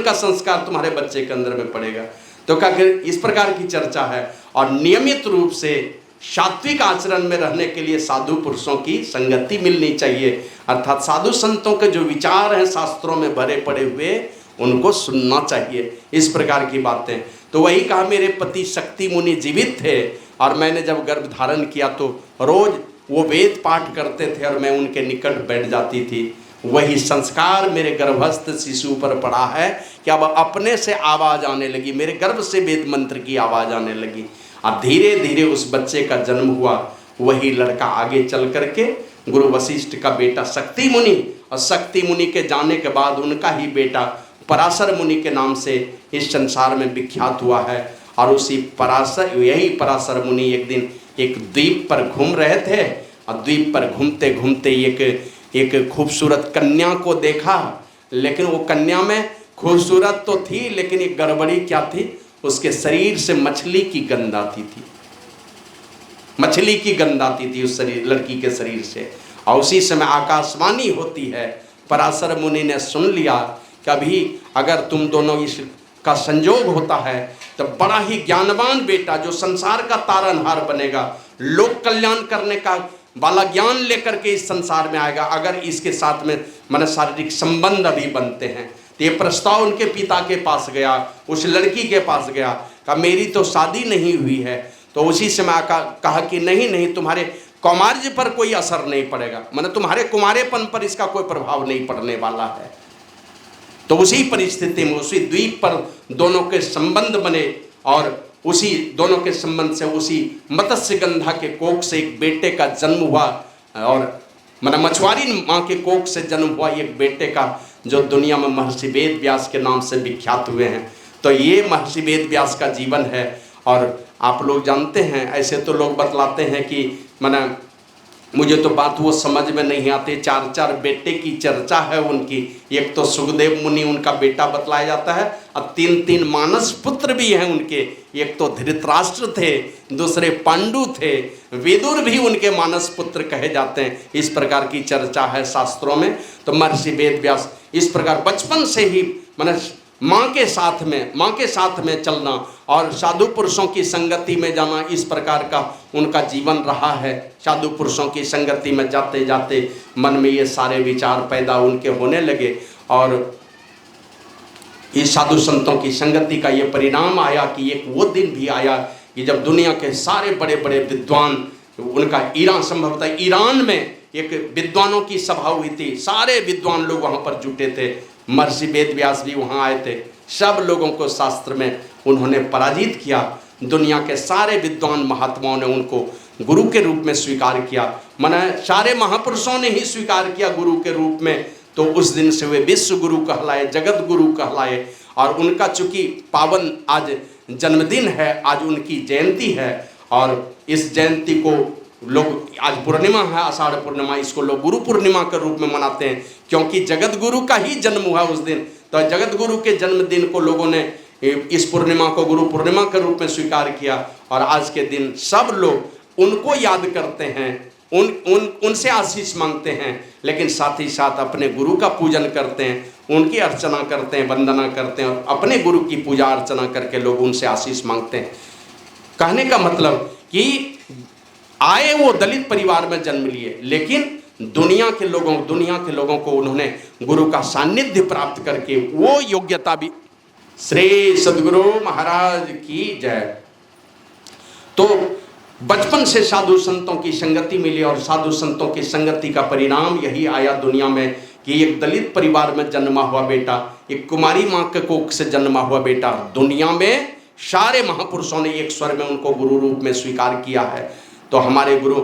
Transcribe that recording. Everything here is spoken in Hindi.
का संस्कार तुम्हारे बच्चे के अंदर में पड़ेगा। तो क्या इस प्रकार की चर्चा है। और नियमित रूप से सात्विक आचरण में रहने के लिए साधु पुरुषों की संगति मिलनी चाहिए, अर्थात साधु संतों के जो विचार हैं शास्त्रों में भरे पड़े हुए, उनको सुनना चाहिए। इस प्रकार की बातें। तो वही कहा, मेरे पति शक्ति मुनि जीवित थे और मैंने जब गर्भ धारण किया तो रोज वो वेद पाठ करते थे और मैं उनके निकट बैठ जाती थी। वही संस्कार मेरे गर्भस्थ शिशु पर पड़ा है कि अब अपने से आवाज़ आने लगी, मेरे गर्भ से वेद मंत्र की आवाज़ आने लगी। अब धीरे धीरे उस बच्चे का जन्म हुआ। वही लड़का आगे चल करके गुरु वशिष्ठ का बेटा शक्ति मुनि, और शक्ति मुनि के जाने के बाद उनका ही बेटा पराशर मुनि के नाम से इस संसार में विख्यात हुआ है। और उसी यही पराशर मुनि एक दिन एक द्वीप पर घूम रहे थे और द्वीप पर घूमते घूमते एक खूबसूरत कन्या को देखा। लेकिन वो कन्या में खूबसूरत तो थी, लेकिन एक गड़बड़ी क्या थी, उसके शरीर से मछली की गंध आती थी। मछली की गंध आती थी उस लड़की के शरीर से। और उसी समय आकाशवाणी होती है। पराशर मुनि ने सुन लिया कि अभी अगर तुम दोनों इसका संयोग होता है तो बड़ा ही ज्ञानवान बेटा जो संसार का तारनहार बनेगा, लोक कल्याण करने का वाला ज्ञान लेकर के इस संसार में आएगा, अगर इसके साथ में मन शारीरिक संबंध अभी बनते हैं। तो ये प्रस्ताव उनके पिता के पास गया, उस लड़की के पास गया, कहा मेरी तो शादी नहीं हुई है। तो उसी समय कहा कि नहीं नहीं, तुम्हारे कौमार्य पर कोई असर नहीं पड़ेगा, माने तुम्हारे कुमारेपन पर इसका कोई प्रभाव नहीं पड़ने वाला है। तो उसी परिस्थिति में उसी द्वीप पर दोनों के संबंध बने और उसी दोनों के संबंध से उसी मत्स्य गंधा के कोख से एक बेटे का जन्म हुआ। और माना मछुआरी माँ के कोख से जन्म हुआ एक बेटे का, जो दुनिया में महर्षि वेद व्यास के नाम से विख्यात हुए हैं। तो ये महर्षि वेद व्यास का जीवन है। और आप लोग जानते हैं, ऐसे तो लोग बतलाते हैं कि माना मुझे तो बात वो समझ में नहीं आती, चार चार बेटे की चर्चा है उनकी। एक तो सुखदेव मुनि उनका बेटा बतलाया जाता है और तीन तीन मानस पुत्र भी हैं उनके। एक तो धृतराष्ट्र थे, दूसरे पांडु थे, विदुर भी उनके मानस पुत्र कहे जाते हैं। इस प्रकार की चर्चा है शास्त्रों में। तो महर्षि वेद व्यास इस प्रकार बचपन से ही माने माँ के साथ में चलना और साधु पुरुषों की संगति में जाना, इस प्रकार का उनका जीवन रहा है। साधु पुरुषों की संगति में जाते जाते मन में ये सारे विचार पैदा उनके होने लगे। और इस साधु संतों की संगति का ये परिणाम आया कि एक वो दिन भी आया कि जब दुनिया के सारे बड़े बड़े विद्वान, उनका संभवतः ईरान में एक विद्वानों की सभा हुई थी, सारे विद्वान लोग वहाँ पर जुटे थे। महर्षि वेद व्यास भी वहाँ आए थे। सब लोगों को शास्त्र में उन्होंने पराजित किया। दुनिया के सारे विद्वान महात्माओं ने उनको गुरु के रूप में स्वीकार किया, माने सारे महापुरुषों ने ही स्वीकार किया गुरु के रूप में। तो उस दिन से वे विश्व गुरु कहलाए, जगत गुरु कहलाए। और उनका चूँकि पावन आज जन्मदिन है, आज उनकी जयंती है। और इस जयंती को लोग, आज पूर्णिमा है, आषाढ़ पूर्णिमा, इसको लोग गुरु पूर्णिमा के रूप में मनाते हैं, क्योंकि जगत गुरु का ही जन्म हुआ उस दिन। तो जगत गुरु के जन्मदिन को लोगों ने इस पूर्णिमा को गुरु पूर्णिमा के रूप में स्वीकार किया। और आज के दिन सब लोग उनको याद करते हैं, उनसे आशीष मांगते हैं, लेकिन साथ ही साथ अपने गुरु का पूजन करते हैं, उनकी अर्चना करते हैं, वंदना करते हैं। और अपने गुरु की पूजा अर्चना करके लोग उनसे आशीष मांगते हैं। कहने का मतलब कि आए वो दलित परिवार में जन्म लिए, लेकिन दुनिया के लोगों को उन्होंने गुरु का सानिध्य प्राप्त करके वो योग्यता भी। श्री सद्गुरु महाराज की जय। तो बचपन से साधु संतों की संगति मिली और साधु संतों की संगति का परिणाम यही आया दुनिया में कि एक दलित परिवार में जन्मा हुआ बेटा, एक कुमारी माँ के कोख से जन्मा हुआ बेटा, दुनिया में सारे महापुरुषों ने एक स्वर में उनको गुरु रूप में स्वीकार किया है। तो हमारे गुरु